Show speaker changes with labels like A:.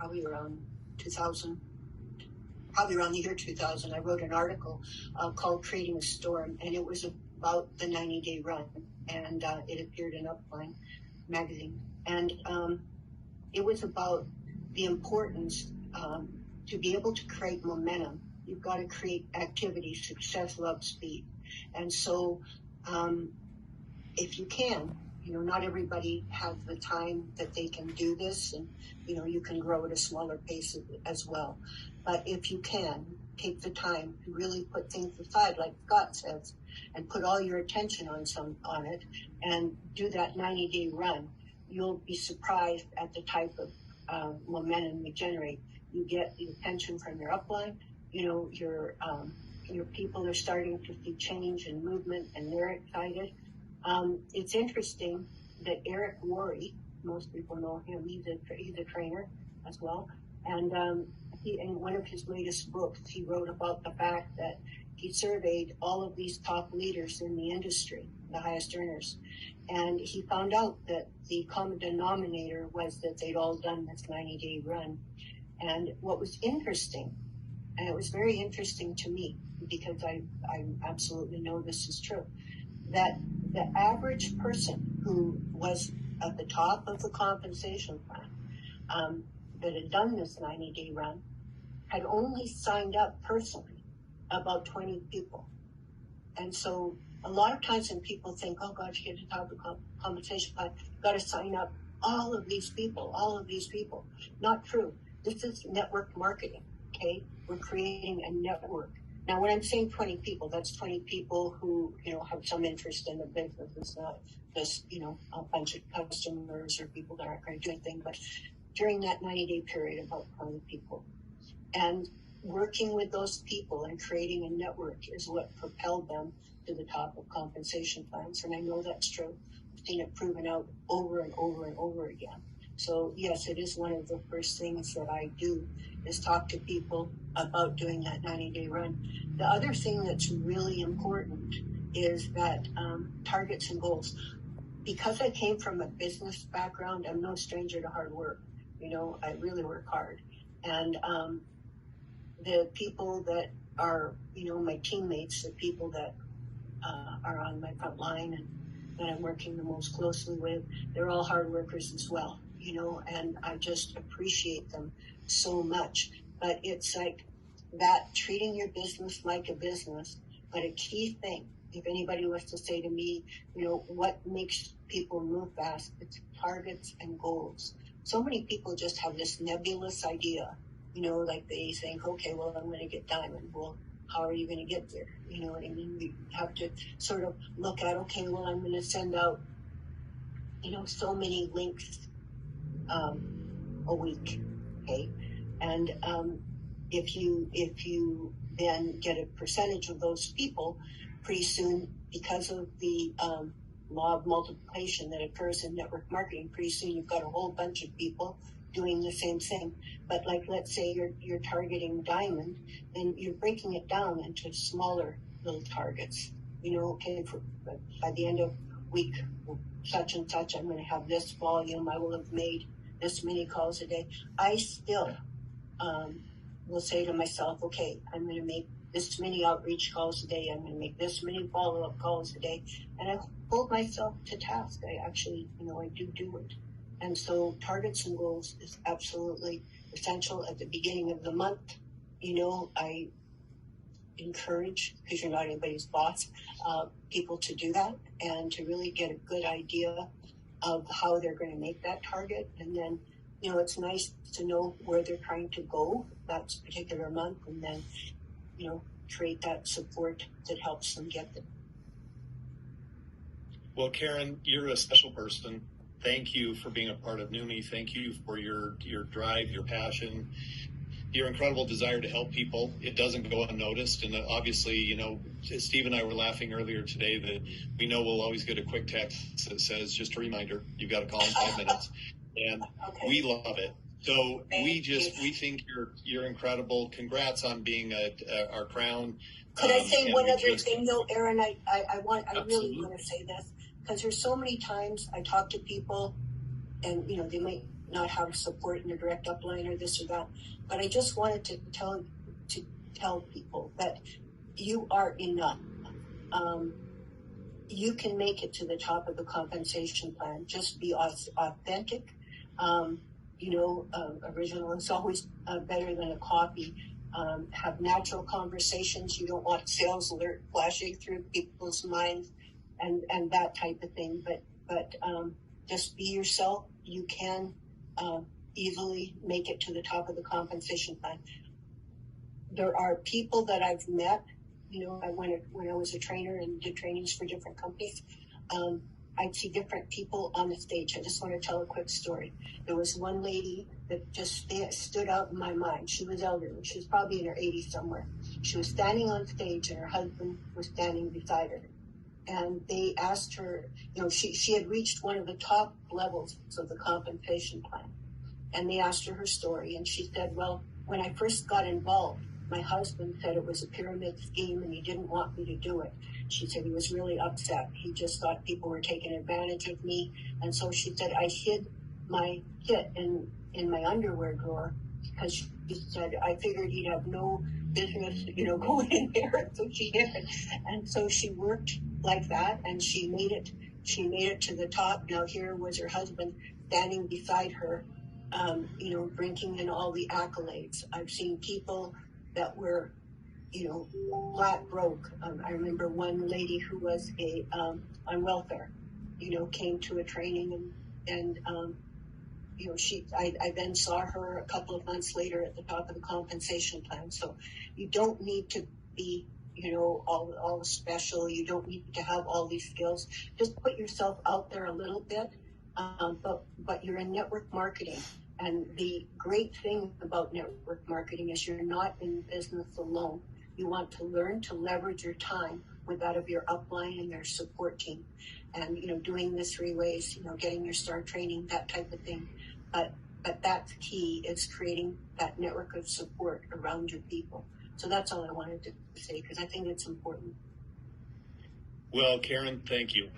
A: probably around 2000, probably around the year 2000, I wrote an article called Creating a Storm, and it was about the 90-day run, and it appeared in Upline magazine. And it was about the importance to be able to create momentum. You've got to create activity, success, love, speed. And so if you can, not everybody has the time that they can do this, and, you can grow at a smaller pace as well. But if you can, take the time to really put things aside, like Scott says, and put all your attention on it, and do that 90-day run, you'll be surprised at the type of momentum you generate. You get the attention from your upline. Your people are starting to see change and movement, and they're excited. It's interesting that Eric Worre, most people know him, he's a trainer as well, and in one of his latest books, he wrote about the fact that he surveyed all of these top leaders in the industry, the highest earners, and he found out that the common denominator was that they'd all done this 90-day run. And what was interesting, and it was very interesting to me, because I absolutely know this is true, that the average person who was at the top of the compensation plan that had done this 90-day run had only signed up personally about 20 people. And so a lot of times when people think, oh God, you get to the top of the compensation plan, you've got to sign up all of these people. Not true. This is network marketing, okay? We're creating a network. Now, when I'm saying 20 people, that's 20 people who, have some interest in the business. It's not just, a bunch of customers or people that aren't going to do anything, but during that 90-day period, about 20 people. And working with those people and creating a network is what propelled them to the top of compensation plans. And I know that's true. I've seen it proven out over and over and over again. So yes, it is one of the first things that I do is talk to people about doing that 90-day run. The other thing that's really important is that targets and goals. Because I came from a business background, I'm no stranger to hard work. I really work hard. And the people that are, my teammates, the people that are on my front line and that I'm working the most closely with, they're all hard workers as well, and I just appreciate them so much. But it's like that, treating your business like a business. But a key thing, if anybody was to say to me, what makes people move fast, it's targets and goals. So many people just have this nebulous idea, like they think, okay, well, I'm going to get diamond. Well, how are you going to get there? You know what I mean? You have to sort of look at, okay, well, I'm going to send out, so many links a week, okay? And if you then get a percentage of those people, pretty soon, because of the law of multiplication that occurs in network marketing, pretty soon you've got a whole bunch of people doing the same thing. But like, let's say you're targeting diamond, then you're breaking it down into smaller little targets. Okay, by the end of week such and such, I'm going to have this volume. I will have made this many calls a day. I still will say to myself, okay, I'm going to make this many outreach calls a day. I'm going to make this many follow-up calls a day. And I hold myself to task. I actually, I do it. And so targets and goals is absolutely essential at the beginning of the month. I encourage, because you're not anybody's boss, people to do that and to really get a good idea of how they're going to make that target. And then, it's nice to know where they're trying to go that particular month, and then, create that support that helps them get there.
B: Well, Karen, you're a special person. Thank you for being a part of NUMMI. Thank you for your drive, your passion, your incredible desire to help people. It doesn't go unnoticed. And obviously, Steve and I were laughing earlier today that we know we'll always get a quick text that says, just a reminder, you've got to call in 5 minutes. And okay. We love it. So we think you're incredible. Congrats on being our crown.
A: Could I say one other thing though, Aaron? I really want to say this, because there's so many times I talk to people and, they might not have support in their direct upline or this or that. But I just wanted to tell people that you are enough. You can make it to the top of the compensation plan. Just be authentic. Original is always better than a copy. Have natural conversations. You don't want sales alert flashing through people's minds and that type of thing. But just be yourself. You can easily make it to the top of the compensation plan. There are people that I've met. When I was a trainer and did trainings for different companies, I'd see different people on the stage. I just want to tell a quick story. There was one lady that just stood out in my mind. She was elderly. She was probably in her 80s somewhere. She was standing on stage and her husband was standing beside her. And they asked her, she had reached one of the top levels of the compensation plan. And they asked her story. And she said, well, when I first got involved, my husband said it was a pyramid scheme and he didn't want me to do it. She said he was really upset. He just thought people were taking advantage of me. And so she said, I hid my kit in my underwear drawer because she said, I figured he'd have no business, going in there. So she did. And so she worked like that and she made it to the top. Now here was her husband standing beside her, drinking in all the accolades. I've seen people that were, flat broke. I remember one lady who was on welfare, came to a training and I then saw her a couple of months later at the top of the compensation plan. So you don't need to be, all special. You don't need to have all these skills. Just put yourself out there a little bit. But you're in network marketing. And the great thing about network marketing is you're not in business alone. You want to learn to leverage your time with that of your upline and your support team. And, doing the 3 ways, getting your STAR training, that type of thing. But that's key. It's creating that network of support around your people. So that's all I wanted to say because I think it's important.
B: Well, Karen, thank you.